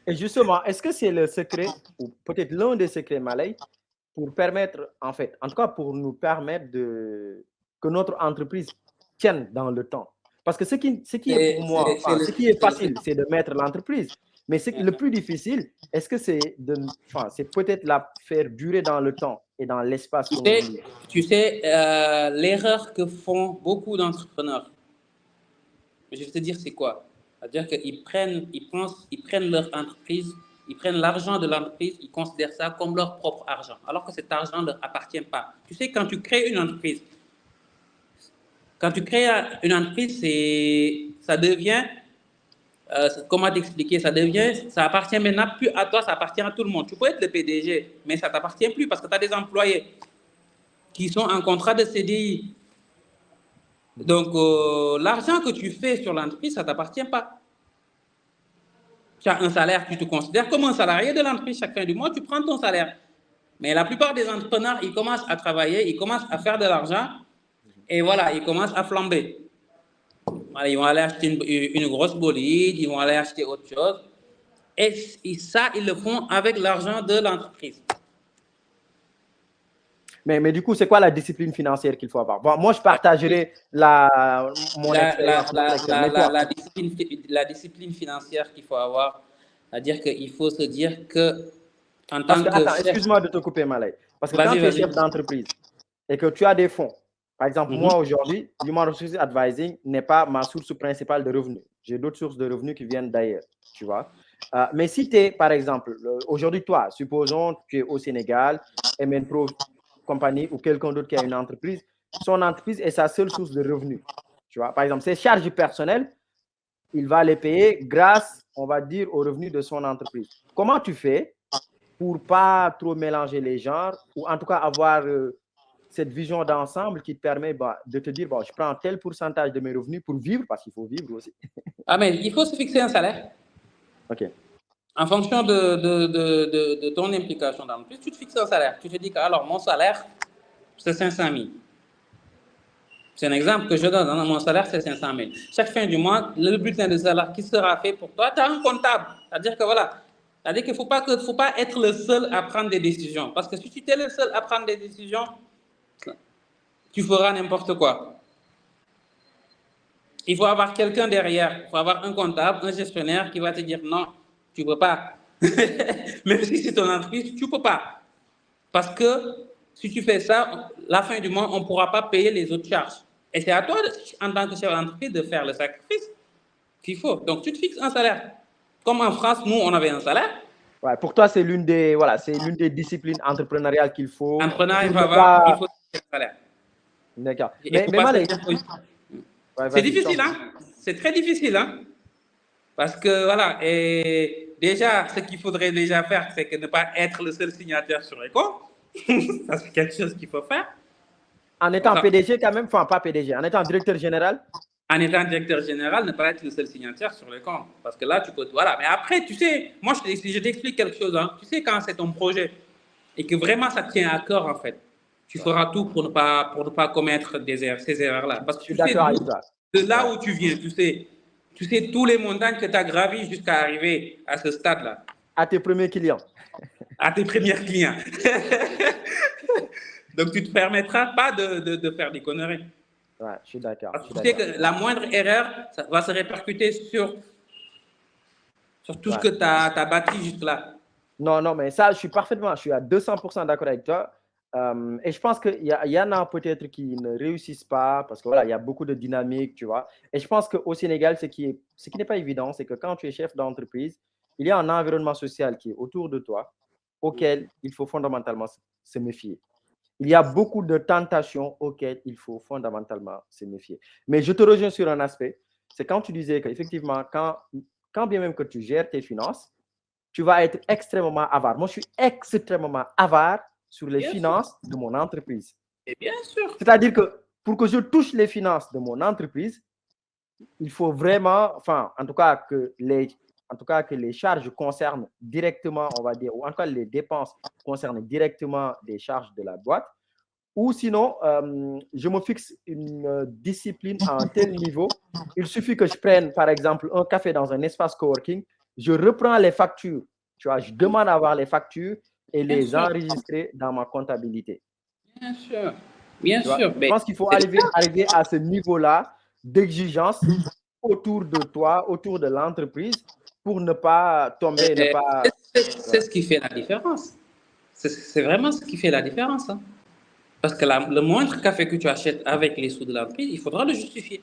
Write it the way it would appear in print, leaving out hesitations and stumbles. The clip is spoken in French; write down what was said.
Et justement, est-ce que c'est le secret, ou peut-être l'un des secrets Malay, pour permettre, en fait, en tout cas pour nous permettre que notre entreprise tienne dans le temps? Parce que ce qui est pour moi, C'est enfin, ce qui est facile, c'est de mettre l'entreprise. Mais le plus difficile, est-ce que c'est enfin, c'est peut-être la faire durer dans le temps et dans l'espace, comme on dit. Tu sais l'erreur que font beaucoup d'entrepreneurs, je vais te dire c'est quoi. C'est-à-dire qu'ils prennent leur entreprise, ils prennent l'argent de l'entreprise, ils considèrent ça comme leur propre argent, alors que cet argent ne leur appartient pas. Tu sais, quand tu crées une entreprise, ça devient, comment t'expliquer, ça appartient maintenant plus à toi, ça appartient à tout le monde. Tu peux être le PDG, mais ça ne t'appartient plus parce que tu as des employés qui sont en contrat de CDI. Donc, l'argent que tu fais sur l'entreprise, ça ne t'appartient pas. Tu as un salaire, tu te considères comme un salarié de l'entreprise. Chaque fin du mois, tu prends ton salaire. Mais la plupart des entrepreneurs, ils commencent à travailler, ils commencent à faire de l'argent et voilà, ils commencent à flamber. Voilà, ils vont aller acheter une grosse bolide, ils vont aller acheter autre chose. Et ça, ils le font avec l'argent de l'entreprise. Mais du coup, c'est quoi la discipline financière qu'il faut avoir? Bon, moi, je partagerai mon expérience. La discipline financière qu'il faut avoir, c'est-à-dire qu'il faut se dire que en tant que attends, chef... excuse-moi de te couper, Malay. Parce que quand tu es chef d'entreprise et que tu as des fonds, par exemple, moi aujourd'hui, Human Resources Advising n'est pas ma source principale de revenus. J'ai d'autres sources de revenus qui viennent d'ailleurs, tu vois. Mais si tu es, par exemple, aujourd'hui, toi, supposons que tu es au Sénégal, MN Pro Compagnie ou quelqu'un d'autre qui a une entreprise, son entreprise est sa seule source de revenus. Tu vois, par exemple, ses charges personnelles, il va les payer grâce, on va dire, aux revenus de son entreprise. Comment tu fais pour pas trop mélanger les genres, ou en tout cas avoir cette vision d'ensemble qui te permet de te dire, bon, je prends tel pourcentage de mes revenus pour vivre, parce qu'il faut vivre aussi. Ah, mais il faut se fixer un salaire. OK. En fonction de ton implication dans l'entreprise, tu te fixes un salaire. Tu te dis que, alors, mon salaire, c'est 500 000. C'est un exemple que je donne. Mon salaire, c'est 500 000. Chaque fin du mois, le bulletin de salaire qui sera fait pour toi, tu as un comptable. C'est-à-dire que voilà, c'est-à-dire qu'il ne faut pas être le seul à prendre des décisions. Parce que si tu es le seul à prendre des décisions, tu feras n'importe quoi. Il faut avoir quelqu'un derrière. Il faut avoir un comptable, un gestionnaire qui va te dire non, tu ne peux pas. Même si c'est ton entreprise, tu ne peux pas. Parce que si tu fais ça, la fin du mois, on ne pourra pas payer les autres charges. Et c'est à toi, en tant que chef d'entreprise, de faire le sacrifice qu'il faut. Donc, tu te fixes un salaire. Comme en France, nous, on avait un salaire. Ouais, pour toi, c'est l'une des disciplines entrepreneuriales qu'il faut. Entrepreneur, il faut un salaire. D'accord. Mais Malay, c'est difficile, hein? C'est très difficile, hein? Parce que, voilà, et déjà, ce qu'il faudrait déjà faire, c'est que ne pas être le seul signataire sur les comptes. Ça, c'est quelque chose qu'il faut faire. En étant PDG quand même, enfin pas PDG, en étant directeur général. En étant directeur général, ne pas être le seul signataire sur les comptes. Parce que là, tu peux... Voilà, mais après, tu sais, moi, je t'explique quelque chose. Hein. Tu sais, quand c'est ton projet et que vraiment ça te tient à cœur, en fait, tu feras tout pour ne pas commettre ces erreurs-là. Parce que tu sais, de là où tu viens, tu sais tous les montagnes que tu as gravies jusqu'à arriver à ce stade-là. À tes premiers clients. À tes premiers clients. Donc, tu ne te permettras pas de faire des conneries. Ouais, je suis d'accord. Tu sais que la moindre erreur, ça va se répercuter sur tout ce que tu as bâti jusque-là. Non, mais ça, je suis à 200% d'accord avec toi. Et je pense qu'il y en a peut-être qui ne réussissent pas parce que voilà, il y a beaucoup de dynamique, tu vois. Et je pense qu'au Sénégal, ce qui n'est pas évident, c'est que quand tu es chef d'entreprise, il y a un environnement social qui est autour de toi auquel il faut fondamentalement se méfier. Il y a beaucoup de tentations auxquelles il faut fondamentalement se méfier. Mais je te rejoins sur un aspect, c'est quand tu disais qu'effectivement, quand bien même que tu gères tes finances, tu vas être extrêmement avare. Moi, je suis extrêmement avare sur les finances de mon entreprise. Et bien sûr. C'est-à-dire que pour que je touche les finances de mon entreprise, il faut vraiment, enfin, en tout cas que les charges concernent directement, on va dire, ou en tout cas les dépenses concernent directement des charges de la boîte. Ou sinon, je me fixe une discipline à un tel niveau. Il suffit que je prenne, par exemple, un café dans un espace coworking je reprends les factures. Tu vois, je demande à avoir les factures et Bien les sûr. enregistrer dans ma comptabilité. Bien sûr. Bien Tu vois, sûr. je pense qu'il faut arriver à ce niveau-là d'exigence autour de toi, autour de l'entreprise, pour ne pas tomber, ne pas... C'est ce qui fait la différence. C'est vraiment ce qui fait la différence. Hein. Parce que le moindre café que tu achètes avec les sous de l'entreprise, il faudra le justifier.